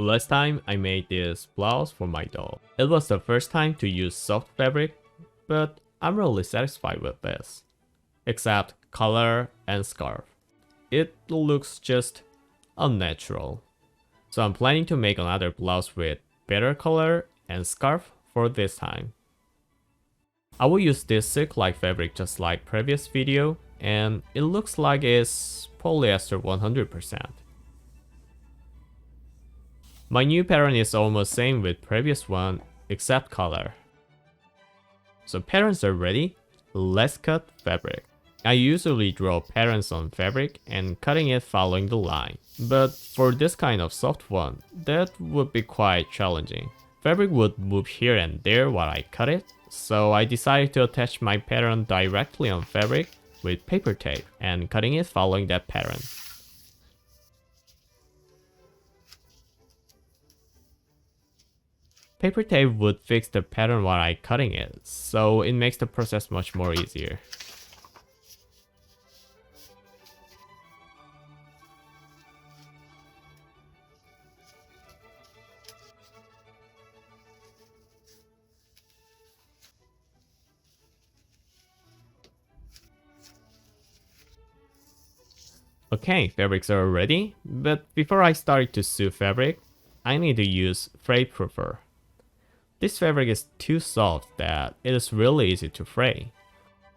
Last time I made this blouse for my doll. It was the first time to use soft fabric, but I'm really satisfied with this. Except color and scarf. It looks just unnatural. So I'm planning to make another blouse with better color and scarf for this time. I will use this silk-like fabric just like previous video, and it looks like it's polyester 100%. My new pattern is almost same with previous one, except color. So patterns are ready, let's cut fabric. I usually draw patterns on fabric and cutting it following the line. But for this kind of soft one, that would be quite challenging. Fabric would move here and there while I cut it, so I decided to attach my pattern directly on fabric with paper tape and cutting it following that pattern. Paper tape would fix the pattern while I cutting it, so it makes the process much more easier. Okay, fabrics are ready, but before I start to sew fabric, I need to use fray proofer. This fabric is too soft that it is really easy to fray.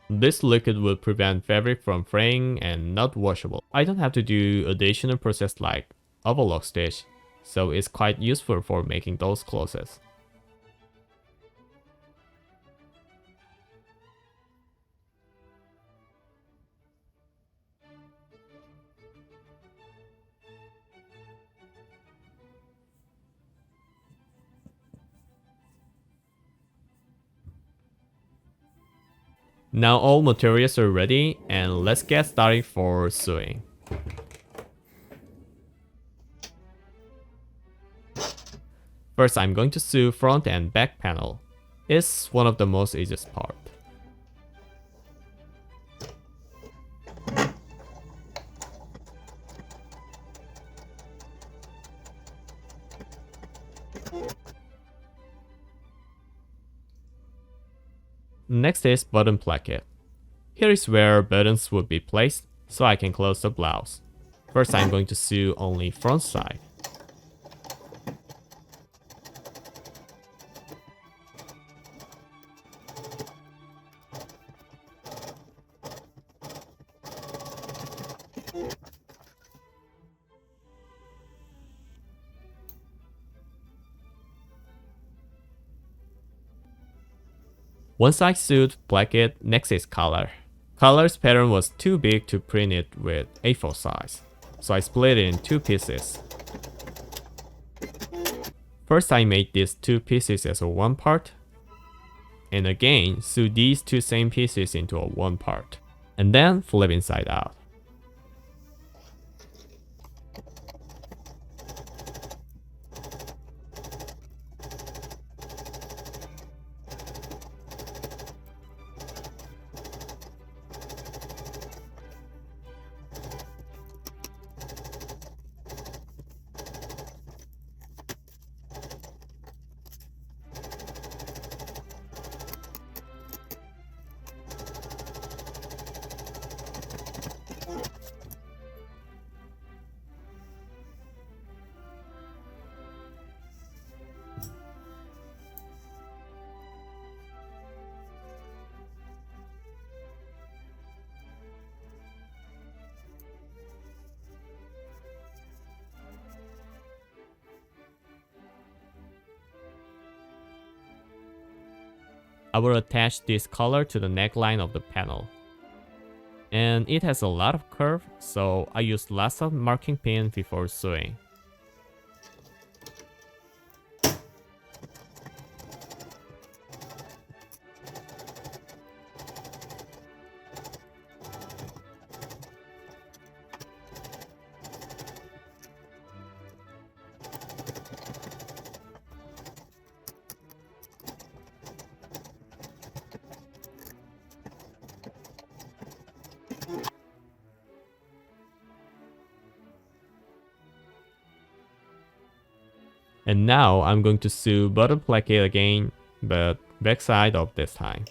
This liquid will prevent fabric from fraying and not washable. I don't have to do additional process like overlock stitch, so it's quite useful for making those clothes. Now all materials are ready and let's get started for sewing. First I'm going to sew front and back panel. It's one of the most easiest part. Next is button placket. Here is where buttons would be placed so I can close the blouse. First I'm going to sew only front side. Once I sewed placket, next is collar. Collar's pattern was too big to print it with A4 size, so I split it in two pieces. First I made these two pieces as a one part, and again sew these two same pieces into a one part, and then flip inside out. I will attach this collar to the neckline of the panel. And it has a lot of curve, so I used lots of marking pin before sewing. And now I'm going to sew bottom placket again, but backside of this time.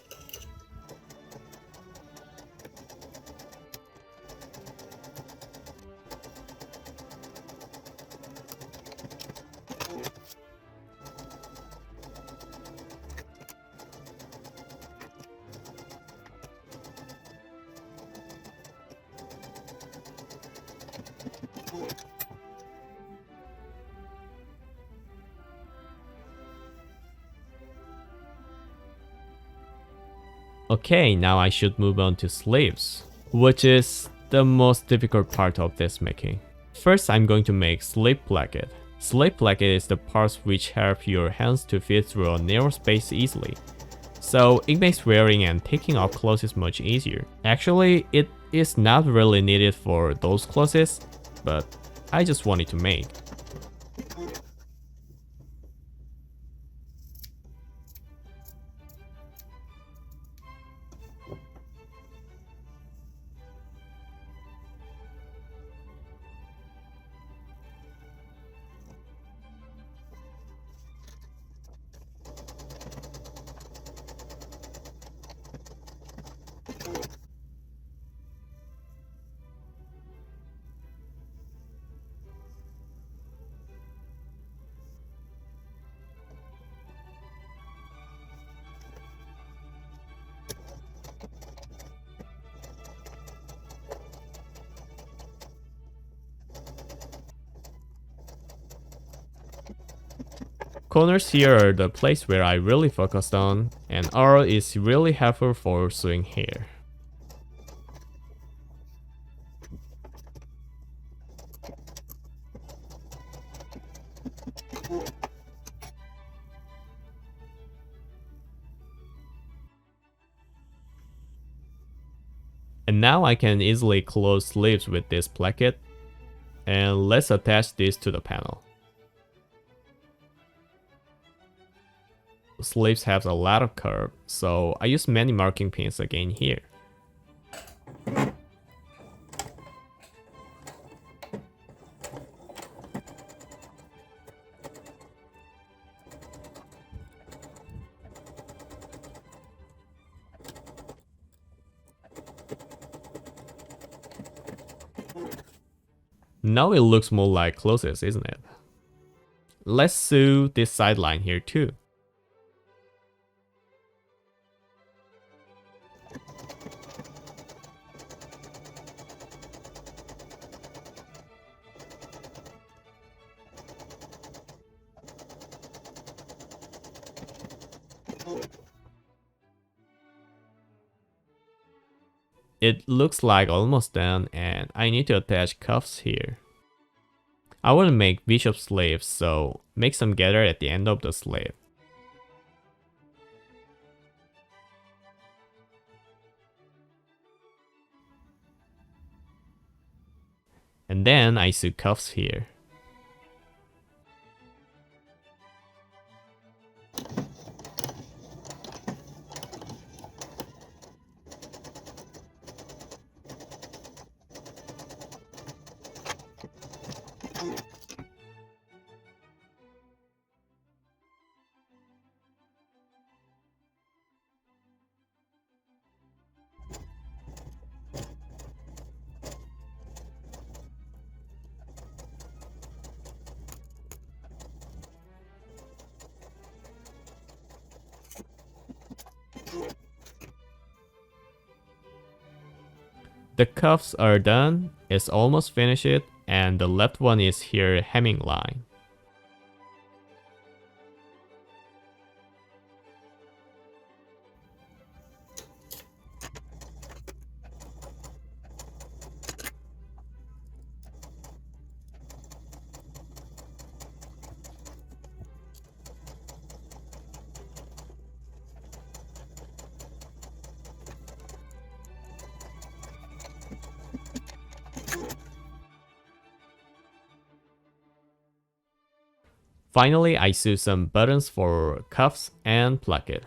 Okay, now I should move on to sleeves, which is the most difficult part of this making. First, I'm going to make sleeve placket. Sleeve placket is the parts which help your hands to fit through a narrow space easily. So it makes wearing and taking off clothes much easier. Actually, it is not really needed for those clothes, but I just wanted to make. Corners here are the place where I really focused on, and R is really helpful for sewing here. And now I can easily close sleeves with this placket, and let's attach this to the panel. Sleeves have a lot of curve, so I use many marking pins again here. Now it looks more like clothes, isn't it? Let's sew this sideline here too. It looks like almost done, and I need to attach cuffs here. I want to make bishop sleeves, so make some gather at the end of the sleeve. And then I sew cuffs here. The cuffs are done, it's almost finished, and the left one is here hemming line. Finally, I sew some buttons for cuffs and placket.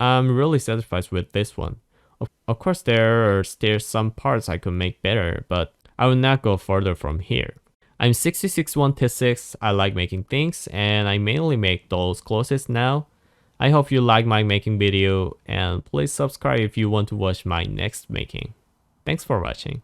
I'm really satisfied with this one. Of course, there are still some parts I could make better, but I will not go further from here. I'm 66-1T6, I like making things, and I mainly make those clothes now. I hope you like my making video, and please subscribe if you want to watch my next making. Thanks for watching.